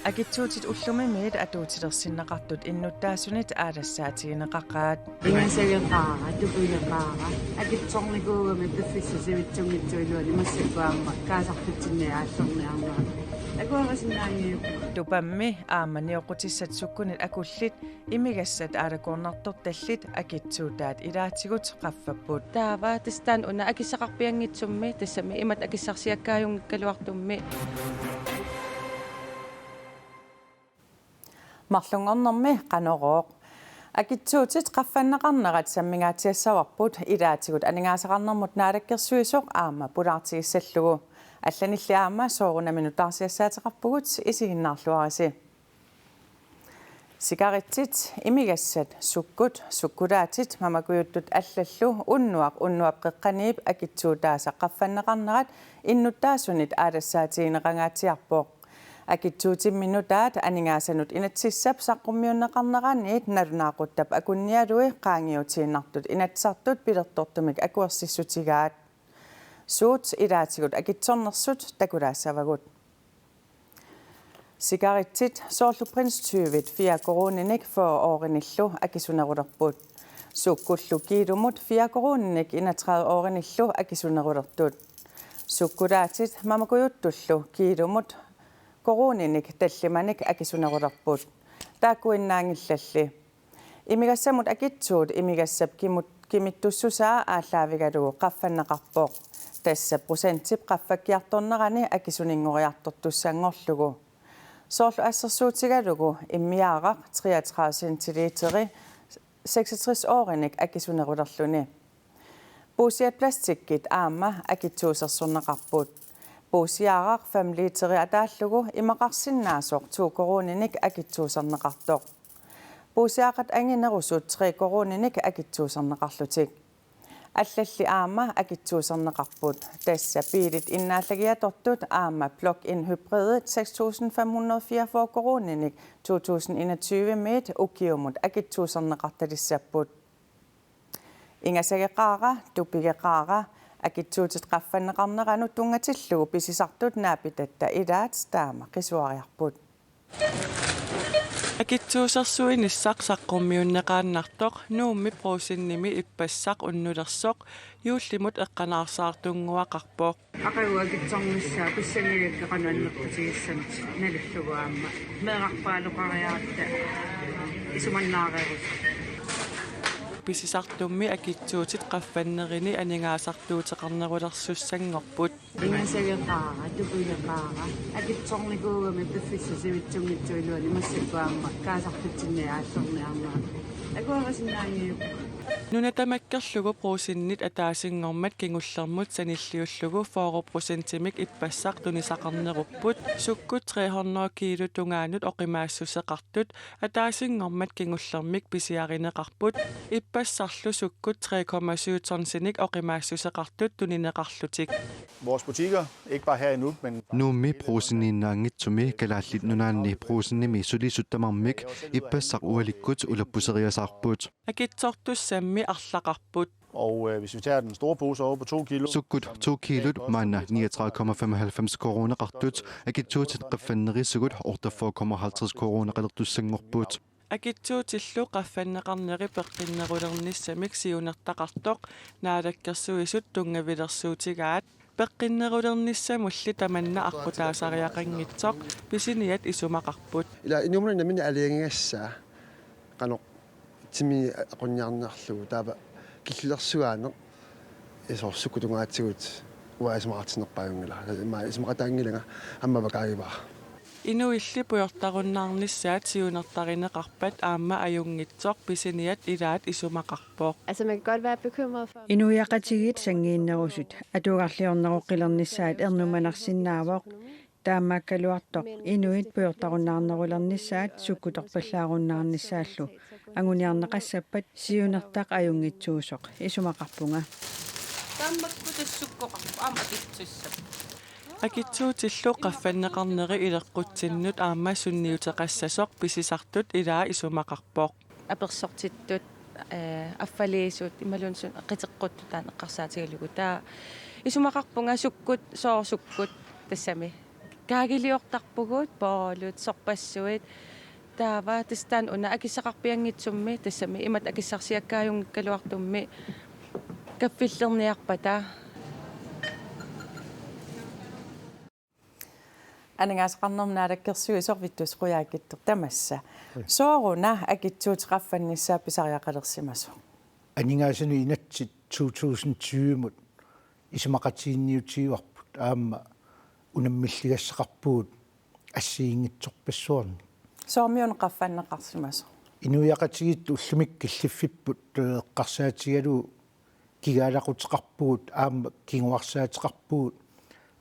Agitsuutit ullumimiit atuutilersinnaqartut innutaasunit aalassaatigineqaqaat. Ingasageqaaqa tupuleqaaqa akitsornikuugami piffissasivitsungitsuiluani massakkuaamma kaasartutsinnia aallerniarnera akuarasinnaangiup Tupammi aammanioqutissat sukkunit akullit imigassat aalakuornartor tallit akitsuutaat ilaatigut qaffapput. Taava tastaan una akissaqarpiangitsummi tassami imat akissarsiakkaajungikkaluartummi. Marlungornermi qanorooq akitsuutit qaffanneqarnerat sammingaatiassavarbut ilaatigut aningaasaqarnermut naalakkersuisoq aamma pulaartigissallugu алланилли аама соорунамину тарсиассаатеқарпугут исигиннаарлуариси сигаретит имигассат суккулаатит мамакуйуттут аллаллу уннуақ қеққаниип акитсуутааса қаффаннеқарнерат иннуттаасунит аалассаатигинеқангаатиарпоқ акитсуутимминутаат анигаасанут инатсиссап саққуммиуннеқарнераниит налунаақуттап акунниалуи qaangiutiinnartut inatsartut pilертортумик акуассиссутигаат suut ilaatigut akitsornersut takulaassavagut sigarettit soorlu prins 20 fia coroninik for årinillu akisunerulerput sukkullu kiilumut fia coroninik 31 årinillu akisunerulertut sukkulaatit mamakuyuttullu kiilumut coroninik tallimanik akisunerulerput taakkuinnaangillalli imigassamut akitsuut imigassap kimittussusaa aalaavigalugu qaffanneqarpoq tässä prosenttip qaffakkiartornerani akisuninngoriartortussaangorlugu soorlu assersuutigalugu immiaaraq 33 centiliteri 66-årinik akisunerulerluni puusiat plastikkit aamma akitsuusersurneqarput puusiaaraq 5 literi ataallugu imaqarsinnaasoq 2 coroninik akitsuuserneqartoq puusiaqat anginerusut 3 coroninik akitsuuserneqarlutik аллалли аама акитсуусернеқарпут тасса пилит иннааллагиаторtut аама plug-in hybrid 6544 coroниник 2021 med ukiumut akitsuusернеқарталиссаппут ингасагеқаара тупигеқаара акитсуутит qaffannеқарнерану тунгатиллугу писисартут наапитатта илаат таама қисуариарпут Akitsuusarsuinissaq saqqummiunneqaannartoq nuummi pruusinnimi ippassaq unnulersoq yuullimut eqqanaarsaartunguaqarpoq aqagu akitsornissaa pissangilakkeqanuannerpatigissant nalulluguaamma meeqarpaaluqariarta isumannaareerus pisisartummi akitsuutit qaffannerini aningaasartuuteqarnerulersussangorput ingasageqaaqa tupuleqaaqa akitsornikuugami piffissasivitsungitsuiluani massakkuaamma kaasartutsinnia aallerniarnera akuarasinnaangiup Nunatamakkerlugu pruusinnit ataasinnngormat kingullermut sanilliullugu 4%-imik ippassaq tunisaqarnerupput sukkut 300 kilo tungaanut oqimaassuseqartut ataasinnngormat kingullermik pisiarineqarput ippassarlu sukkut 3,7 tonsinik oqimaassuseqartut tunineqarlutik Vores butikker, ikke bare her i Nuuk, men Nuummi pruusinniinnaangitsumi kalaallit nunaanni pruusinnimi sulisuttamarmik ippassaq ualikkut ulappuseriasaarput akitsortussammi arlaqarput og hvis vi tager den store pose over på 2 kilo, sukkut 2 kilot maanna 39,95 coroneqartut akitsuutit qaffannerisugut 48,50 coroneqalertussangorput akitsuutillu qaffanneqarneri peqqinnerulernissamik siunertaqartoq naalakkersuisut tungavilersuutigaat peqqinnerulernissamulli tamanna aqutaasariaqanngitsoq pisiniat isumaqarput ila inumuna min aliangassaa qanoq timi aqunniarnerlugu taapa killersuaaneq isorsukutungaatigut uaismaqartineqqaajungila ismaqataangilanga ammavakaagivaa inuilli puyortarunnaarnissaat siunertarineqarpat aamma ajungitsoq pisiniat ilaat isumaqarpoq Altså man kan godt være bekymret for Inuiaqatigit sangiinnerusut atuuqarliorneruqilernissaat ernumanarsinnaavoq таамааккалуартоқ инуит пуйортарунаарнерулернissaат суккуторпаллааруннаарнissaаллу агуниарнеқассаппат сиунертақ аюнгитсуусоқ исумақарпунга таммаккутассуккоқарпу аама китсуссап акитсуутиллу qaffannеқарнери илеққутсиннут аама сунниутеқассасоқ писисартут илаа исумақарпоқ аперсортиттут аффалиисут ималунсун қитеққуттутаан эққарсаатигалугу таа исумақарпунга суккут соорсуккут тассами kaagiliortarpugut poolut sorpassuit taava tistaan una akissaqarpiangitsummi tassami imat akissarsiakkaajungikkaluartummi kaffillerniarpata анингаасеқарнернааtakkersugu isorvittus quyaakittu tamassa sooruna akitsuutiqaffannissaa pisariaqalersimasu анингаасану инатсит 2020-мут исумақатиинниутиуарпут аама унаммиллигассақарпугут ассиингитсорпассуарни соормиун qaffannеқарсимасу инуяқатигитту уллумик киллиффиппут эққарсаатигалу кигаалақутеқарпугут аама кигуарсаатеқарпугут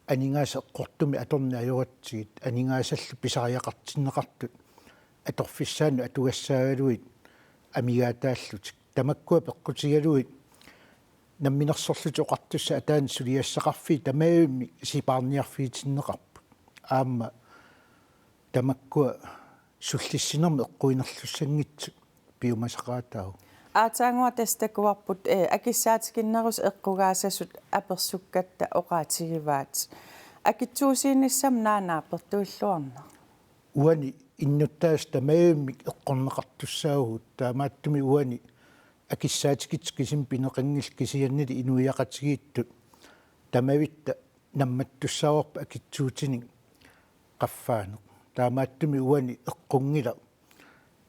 анингааса эққортуми аторни ажоратсигит анингаасаллу писариақартиннеқартут аторфиссаану атугассаагалуит амигаатааллутик тамаккуа пеққутигалуит намминерсорлути оқартусса атаан сулиассақарфи тамаами сипаарниарфиитиннеқарпут аама тамаккуа суллиссинерми эққуинерлуссангитсу пиумасақаатау аатаангуа тастакуарпут акиссаатикиннерус эққугаасасут аперсуккатта оqaатигиваат акитсуусиинниссам наанаапертуиллуарна уани иннуттаас тамаами эққорнеқартуссаагут таамааттуми уани акиссаатикит кисим пинеқангил кисианнили инуяқатигииттут тамавитта намматтуссааварпа акитсуутини qaffaaneq таамааттуми уани эққунгила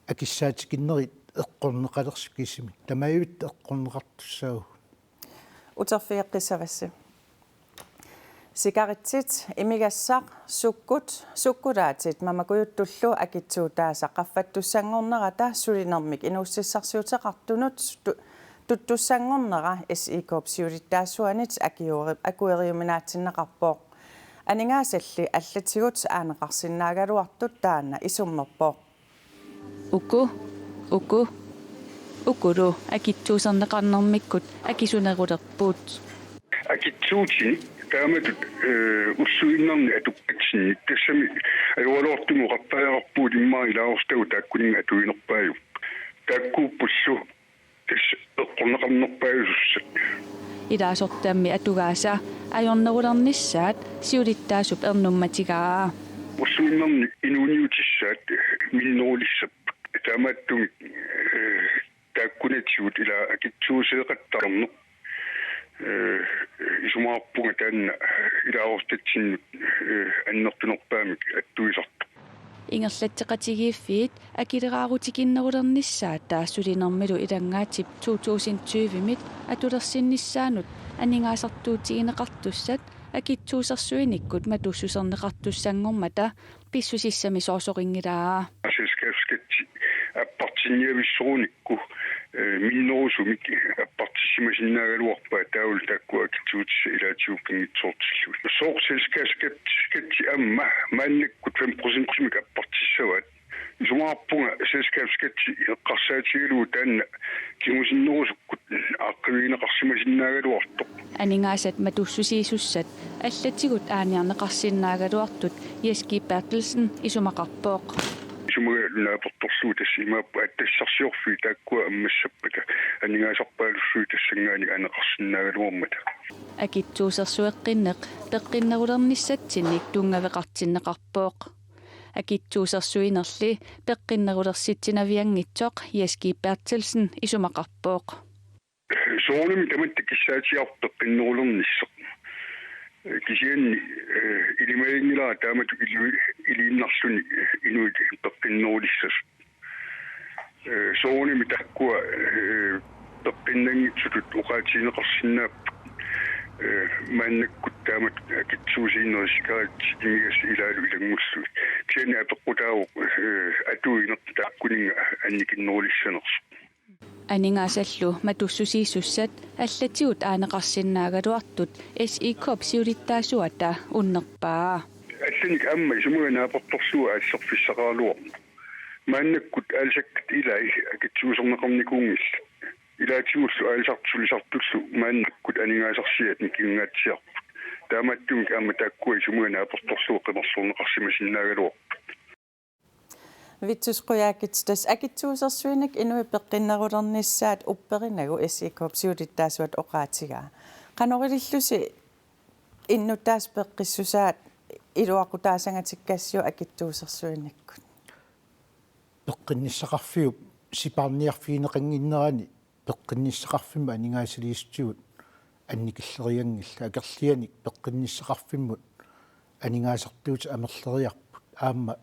акиссаатикиннерит эққорнеқалерсу кисими тамавитта эққорнеқартуссаагу утерфиэққиссавасси сигаретсит имигассақ суккулаатит мамакуйуттуллу акитсуутааса qaffатtussangornerata сулинермик инууссиссарсиутеқартунут туттуссангорнера SE-Corp сиулиттаассуанит акуэриуминаатсиннеқарпоо анингаасалли аллатигут аанеқарсиннаагалуартут таана исуммерпоо укулу акитсуусернеқарнэрмиккут акисунерулерпуут акитсуутини тааматут уссуиннарни атуккатсини тассами алуалоортуму қаппаярпуут иммаа илаорстагу тааккунин атуинерпаaju тааккууппуссу тас эққорнеқарнерпаажуссат илаасортаамми атугааса ajornerulernissaat siulittaasup ernummatигаа уссуиннарни инуниутиссаат миннерулиссап таамааттуми тааккунатсигут ила акитсуусеэқаттарнер исумаарпунга таанна илаорстатсиннут аннертунерпаамик аттуисарта ингерлатсеқатигииффиит акилераарутикиннерулернissaат таассулинермилу илангаатип 2020-мит атулерсиннissaанут анингаасартуутигинеқартуссат акитсуусерсуиниккут матуссусернеқартуссангормата писсусиссами соорсорингилаа ассискафскатси аппартинниависсоруникку миннерусумик аппартиссимасиннаагалуарпаа таул таккуа акитсуутисса илаатиуккингитсоортиллу соорселскаскатти амма мааннаккут 5% мик аппартиссаваат исумаарпунга селскафскатси эққарсаатигалуу таанна кимусиннерусуккут ааққивигинеқарсимасиннаагалуартоқ анингаасат матуссусиисуссат аллатигут ааниарнеқарсиннаагалуартут Jeski Bertelsen исумақарпооқ исумагалунааперторлуу тассимааппа аттассарсиорфи тааккуа аммассаппата анингаасарпаалуссуи тассангаани анеқарсиннаагалуармата акитсуусерсуэққиннеқ пеққиннерулерниссатсинник тунгавеқартиннеқарпооқ акитсуусерсуинерли пеққиннерулерситсинавиангитсоқ Jeski Bertelsen исумақарпооқ соонами таматта киссаатиарпеққиннерулерниссоқ кисианни илимаингилаа таамату илииннарлуни инуит пеққиннерулиссас соонами таккуа пеққиннангитсутут уqaатинеқарсинаап мааннаккут таамат акитсуусииннерисикаат имигас илаалу илангуллу кисианни апеққутааву атуинерт тааккунинга анникиннерулиссанерс анингаасаллу матуссусииссуссат аллатигут аанеқарсиннаагалуартут SE-Corp сиулиттаасуата уннерпаа алланик амма исумуганаапорторлуа ассерфиссақаалуа мааннаккут аалсаккат илай акитсуусернеқарникуунгилла илаатигуллу аалсартсулисартуллу мааннаккут анингаасарсиат никингаатсиарпут тааматтумик амма тааккуа исумуганаапорторлуа қимерсуурнеқарсимасиннаагалуа витсусқуяакитс акитсуусерсуинак инуи пеққиннерулернissaат упперинагу SE-Corp сиулиттаасуат оqaатигаа канорилиллуси иннутаас пеққиссусаат илуақутаасангаtikkassuu акитсуусерсуиннаккут пеққинниссақарфиуп сипаарниарфиинеқангиннерани пеққинниссақарфима анингаасилиистигут анникиллериангилла акерлианик пеққинниссақарфиммут анингаасартуут амерлериарпут аама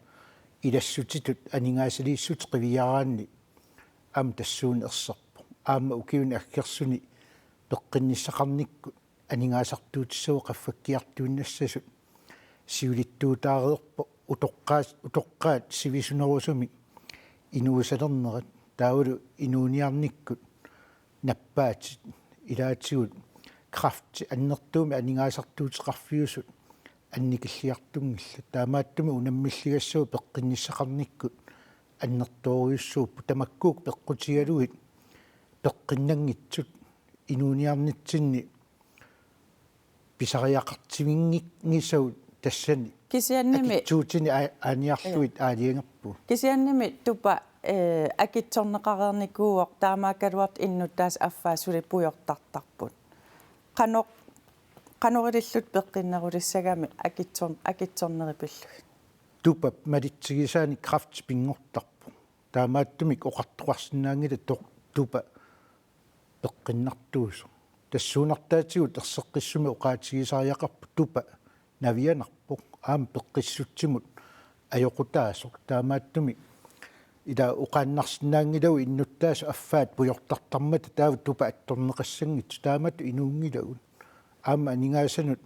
илассутитут анингаасилииссут қивиараанни аама тассуун ерсерпо аама укиуни аккерсуни пеққинниссақарникку анингаасартуутиссуу қаффаккиартуиннассасут сиулиттуутаареерпо утоққаат сивисунерусуми инуусалернерат таулу инууниарниккут наппаатит илаатигут крафт аннертууми анингаасартуутеқарфиусут анникиллиартунгилла таамааттуми унаммиллигассуу пеққинниссақарниккут аннертоориуссууппу тамаккуук пеққутигалуит пеққиннангитсут инууниарнитсинни писариақартимингиссагут тассани кисианними туутини аниарлуит аалиангерпу кисианними тупа акитсорнеқарерникууоқ таамааккалуарт иннуттаас аффаасули пуйортартарпут канорилиллут пеққиннерулиссагами акитсорнерипиллуг тупа малитсигисаани крафт пингортарпу таамааттумик оқартуарсинаангила тупа пеққиннартуусу тассуунартаатигут ерсеққиссуми оқаатигисариақарпу тупа навианарпу аама пеққиссутсимут аёқутаасоқ таамааттуми ида уқааннарсинаангилау иннуттаас аффаат пуйортартармата таава тупа атторнеқассангит таамату инуунгилагун аама анингаасанут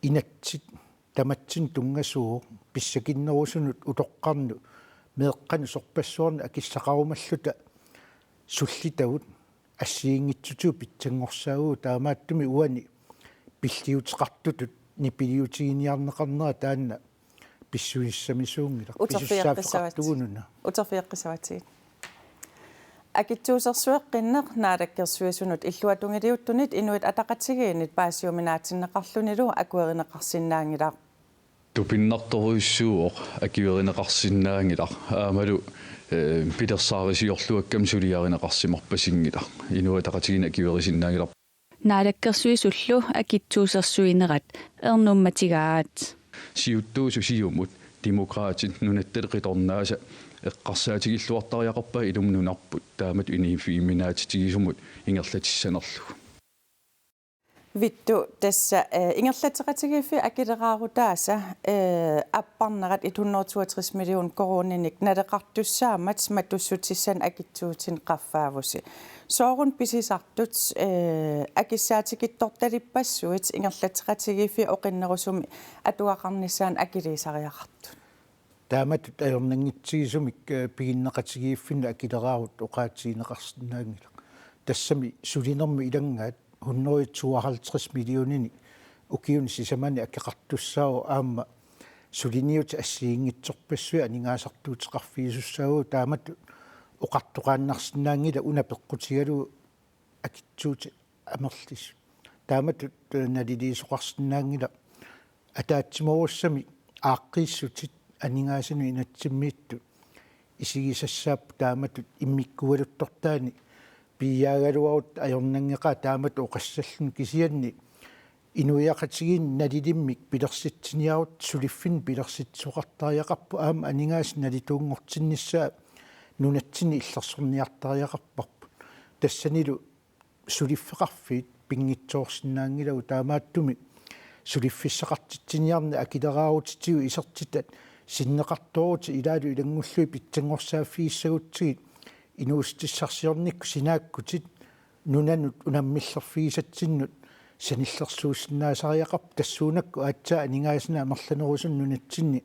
инатсит таматсин тунгасуу писсакиннерусунут утоққарну меэққану сорпассуарна акиссақарумаллута суллитагут ассиингитсутуу питсангорсаагуу таамааттуми уани пиллиутеқартутут нипилиутигиниарнеқарнера таанна писсуиссамисуунгила писсуссааффеқартугунуна утерфиэққисаватигит акитсуусерсуэққиннеқ наалаккерсуисунут иллуатунгилиуттунит инуит атақатсигиинит паасиуминаатсиннеқарлунилу акуеринеқарсинаангилаа тупиннарторуиссууоқ акуеринеқарсинаангилаа аамалу пилерсаарисиорлуаккам сулиаринеқарсимарпасингила инуатақатигина акуерисиннаангилаа наалаккерсуисуллу акитсуусерсуинерат ернумматигаат сиуттуусу сиумут демократит нунатталеқиторнааса эққарсаатигиллуартариақарпа илумнунарпут таамат унифииминаатитигисумут ингерлатиссанерлугу витту тасса ингерлатеқатигиффи акилераарутааса аппарнерат 162 миллион корониник налеқартуссаамат матуссутиссан акитсуутин қаффаавуси соорун писисартут акиссаатикитторталиппассуит ингерлатеқатигиффи оқиннерусуми атуақарниссаан акилисариақартут тааматут аёрнангитсигисумик пигиннеқатигииффинна акилераарут оқаатсиинеқарсинаангила тассами сулинерми илангаат 152 миллионини укиуни сисамани акеқартуссаау аама сулиниут ассиингитсорпассуи анингаасартуутеқарфиисуссаагу таамату оқартоқааннарсинаангила уна пеққутигалу акитсуути амерлис тааматут налилиисоқарсинаангила атаатсиморуссами ааққииссутит анингаасину инатсиммиитту исигисассаап тааматут иммиккуалуттортаани пияагалуарут аёрнангеqa таамат оқассаллун кисианни инуяқатигин налилиммик пилерситсиниарут сулиффин пилерситсоқартариақарпу аама анингаас налитуунгортинниссаа нунатсини иллерсорниартариақарпарпу тассанилу сулиффеқарфиит пингитсоорсинаангилагу таамааттуми сулиффиссақартитсиниарна акилераарутитигу исертитат синнеқарторути илаалу илангуллуи питсангорсааффииссагутсигит инуустиссарсиорникку синааккутит нунанут унаммиллерфигисатсиннут саниллерсууснаасариақарп тассуунакку аатсаа анингаасна амерланерусун нунатсинни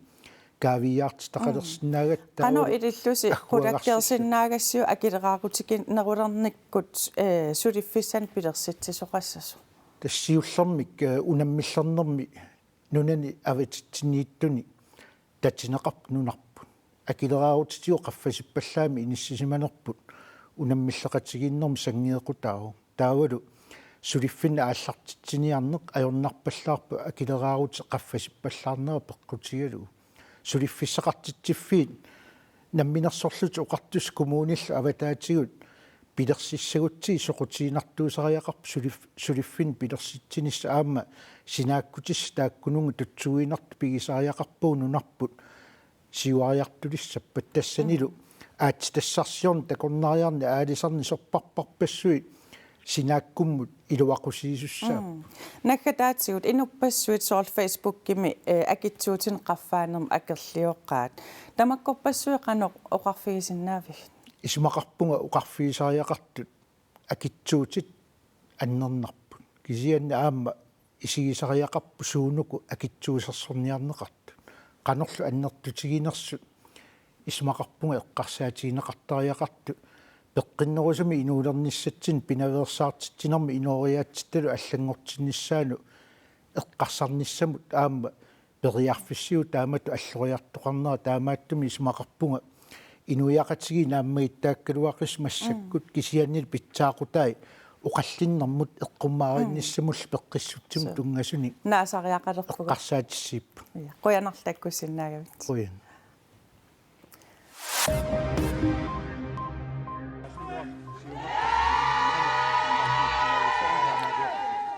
каавиаартитақалерсинаагатта қано илиллуси хулаккерсиннаагассиу акилераақутикин нерулерниккут сулиффиссан пилерситсисоқассасу тассиуллермик унаммиллернерми нунани аватитсинииттуни татинеқарп нунарпут акилераарутитиу қаффасиппаллаами иниссисиманерпут унаммиллеқатигииннерми сангиеқутаагу таавалу сулиффинна ааллартитсиниарнеқ аёрнарпаллаарпу акилераарути қаффасиппаллаарнера пеққутигалу сулиффиссақартитсиффиит намминерсорлут оқартус коммунилла аватаатигут пилерсиссагутси соқутиинартуусариақарп сулиффин пилерситсинисса аама синааккутис тааккунунгу тутсуинарту пигисариақарпуу нунарпут сиуариартулиссаппат тассанилу аати тассарсиорн такорнариарни аалисарни сорпарпарпассуит синааккуммут илуақусиисуссаа наггатаатсигут инуппассуит соорл фейсбуккими акитсуутин qaffaanerm акерлиоққаат тамаккорпассуеқанеқ оқарфигисиннаавиг исмақарпунга уқарфиисариақартут акитсуутит аннернарпут кисианна аама исигисариақарпу суунуку акитсуусерсорниарнеқарту канорлу аннертутигинерсут исмақарпунга эққарсаатигинеқартариақарту пеққиннерусами инуулерниссатсин пинаверсаартитсинерми инориаатситталу аллангортиннссаану эққарсарниссамут аама периарфиссиу таамату аллориартоқарнера таамааттуми исмақарпунга инуяқатиги нааммаиттааккалуақис массаккут кисианнил питсаақутай оқаллиннэрмут эққуммааринниссамул пеққиссутсиму тунгасуни наасариақалерпуга эққарсаатиссиип қуянарлаккуссиннаагавит қуян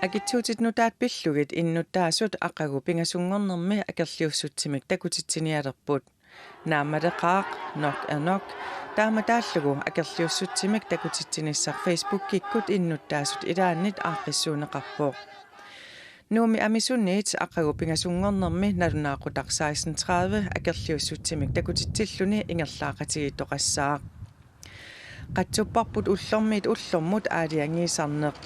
Agituutit nutaat pillugit innuttaasut aqagu pingasungornermi akerliussutsimik takutitsinialerput naammateqaaq nok taamataallugu akerliussutsimik takutitsinissar Facebook-kikkut innuttaasut ilaannit aaqissuuneqarpoq nuumi amisunniit aqagu pingasungornermi nalunaaqutaqsaissentrave akerliussutsimik takutitsilluni ingerlaaqatigittoqassaaq qatsupparput ullormiit ullormut aaliangiisarneq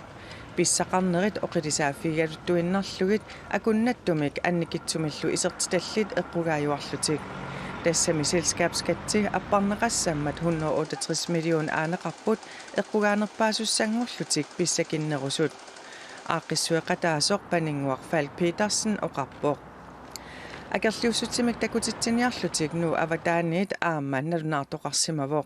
писсақарнерит оқилисааффигалуттуиннарлугит акуннаттумик анникитсумиллу исертиталлит эққугааюарлутик тассами селскапскатсиг аппарнеқассаммат 168 миллион аанеқарпут эққугаанерпаасуссангорлутик писсакиннерусут ааққиссуеқатаасоқ панингуақ Falk Petersen оқарпоқ акерлиуссутсимик такутитсиниарлутик ну аватааниит аама налунаартоқарсимавоқ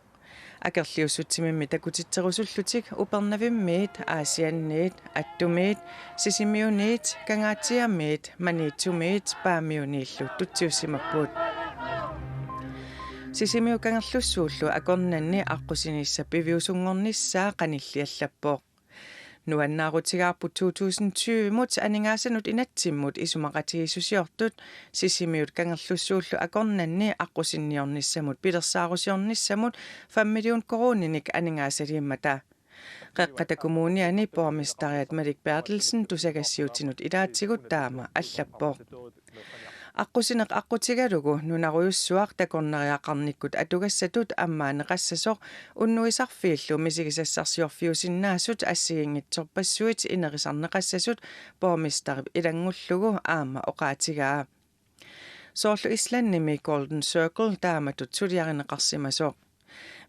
акерлиуссутсимимми такутитсерусуллутик упернавиммиит аасианниит аттумиит сисимиуниит кангаатиаммиит маниитсумиит паамиунииллу тутсиуссимаппут сисимиу кангерлуссууллу акорнанни аққусиниисса пивиусунгорниссаа қаниллиаллаппоқ нуаннаарутигаарпут 2020 мут анингаасанут инатсиммут исумақатигиссусиортут сисимиут кангерлуссууллу акорнанни аққусинниорниссамут пилерсаарусиорниссамут 5 миллион корониник анингаасалииммата қеққата коммуниани бормистариат Мalik Bertelsen тусагассиутинут илаатсигут таама аллаппоо аққусинеқ аққутигалугу нунаруйуссуақ такорнериақарниккут атугассатут аммаанеқассасоқ уннуисарфииллу мисигисассарсиорфиусиннаасут ассигингитсорпассуит инерисарнеқассасут бормистарип илангуллугу аама оқаатигаа соорлу исланними Golden Circle тааматут сулиаринеқарсимасоқ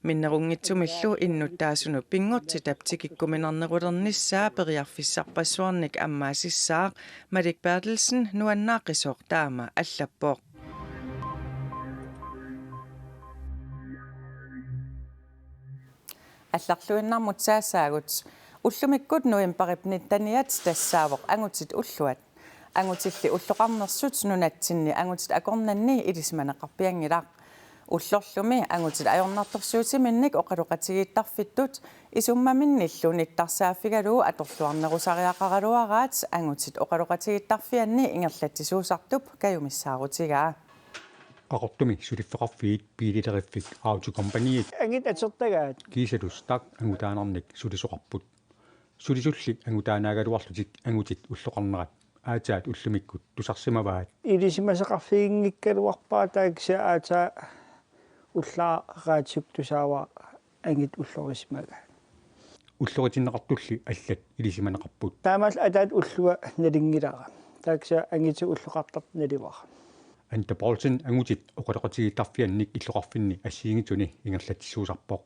миннерунгитсумиллу иннуттаасуну пингортитап тикиккуминарнерулерниссаа периарфиссарпассуарник аммаасиссаақ Malik Bertelsen нуаннаақисоқ таама аллаппоқ алларлуиннармут саассаагут уллумиккут ноембарипнит таниат тассаавоқ ангутит уллуат ангутилли уллоқарнерсут нунатсинни ангутит акорнанни илисманеқарпиангилаа уллорлуми ангутит ajornartorsuutiminnik oqaluqatigittarfittut isummaminillu nittarsaafigaluu atorluarnerusariaqaraluaraat angutit oqaluqatigittarfianni ingerlattisuusartup kajumissaaruutigaa aqortumi suliffeqarfiit piilileriffik aautukompaniit angit atertagaat kiisalustak angutaanarnik sulisuqarput sulisullik angutaanaagaluarlutik angutit ulloqarnerat aataat ullumikkut tusarsimavaat ilisimasaqarfiingikkaluarpaa taaksa aataa уллаараатсуптусаава ангит уллорисмага уллоритиннеқартулли аллат илисиманеқарпут таамал атаат уллуа налингилара таакса ангити уллоқартарт наливара анта Paulsen ангутит оқалеқатигитарфианник иллоқарфинни ассиингитуни ингерлатсуусарпоқ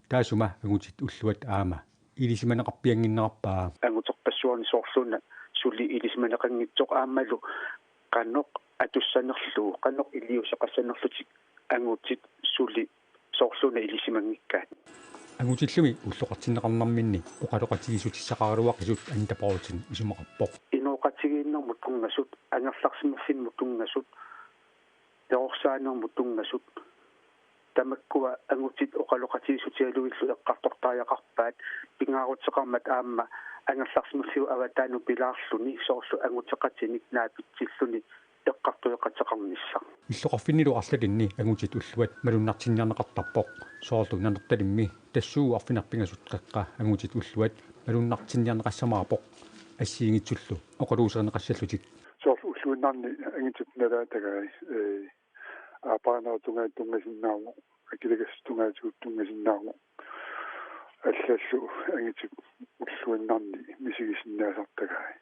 таасума ангутит уллуат аама илисиманеқарпиангиннеқарпаа ангутерпассуарни соорлуна сулли илисиманеқангитсоқ аамалу qannoq atussannерлу qannoq илиусеқассаннерлутик ангутит сулли соорлуна илисимангиккаат ангутиллуми уллоқартиннеқарнарминни оқалеқатигисутиссақаралуақисут анта Paulsen исумақарпоқ инооқатигииннэрмут тунгасут ангерларсимаффинмут тунгасут теорсаанермут тунгасут tamakkua angutit oqaloqatiisutialuillu eqqartortaajaqarpaat pingaarutseqarmat aamma angerlarsmulliu avataanu pilaarluni soorlu anguteqatinik naapitsilluni eqqartueqateqarnissa иллоқарфиннилу арлалинни агутит уллуат малуннартинниарнеқартарпоқ соорду нанерталимми тассуу арфинарпингасут қеққа агутит уллуат малуннартинниарнеқассамаапоқ ассиингитсуллу оқалуусернеқассаллутик soorlu ulluinnaarni angitut nalaatagai aapaanaartungaa tungasиннааву акилагассутунгаатигут тунгасиннааву аллаллу angitut уллуиннарни мисигисиннаасартаgai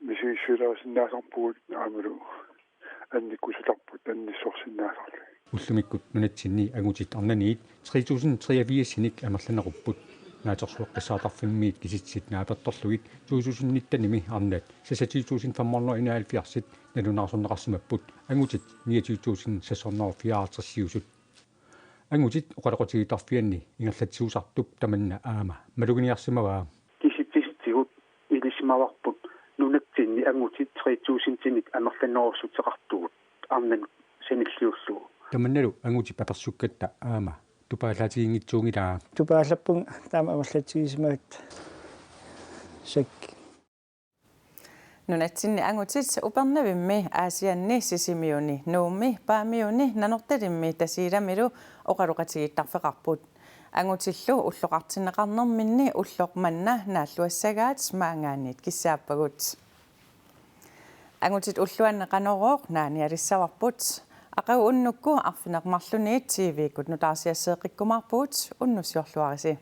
мисигиссулаасиннаасарпугут аамалу анниккусуларпут анниссорсиннаасарлу уллумиккут нунатсинни агутит арнаниит 3083 амерланеруппут наатерсуэққиссаатарфиммиит киситсит нааперторлугит 2019-ними арнат сасатиитусин 571 налунаарсорнеқарсимаппут агутит 29654 агутит оқалоқотигитарфианни ингерлатсиусартуп таманна аама малугиниарсимаваа киситсигут илисмаварпут нунатсинни агутит 3000-тиник амерланерусутеқартугут арнан саниллиуллугу таманналу агути паперсуккатта аама тупаалаатигингитсуунгилаа тупааллаппун таама амерлатигисимаат сак нунатсинни ангутит упернавимми аасианни сисимиуни нуумми паамиуни нанорталимми тасииламилу оқалоқатигиттарфеқарпут ангутиллу уллоқартинеқарнерминни уллоқманна нааллуассагаат маангаанниит киссааппагут ангутит уллуаннеқанорооқ нааниалиссаварпут ақау уннукку арфинеқмарлуниит тивикут нутаарсиассеэққиккумарпуут уннусиорлуариси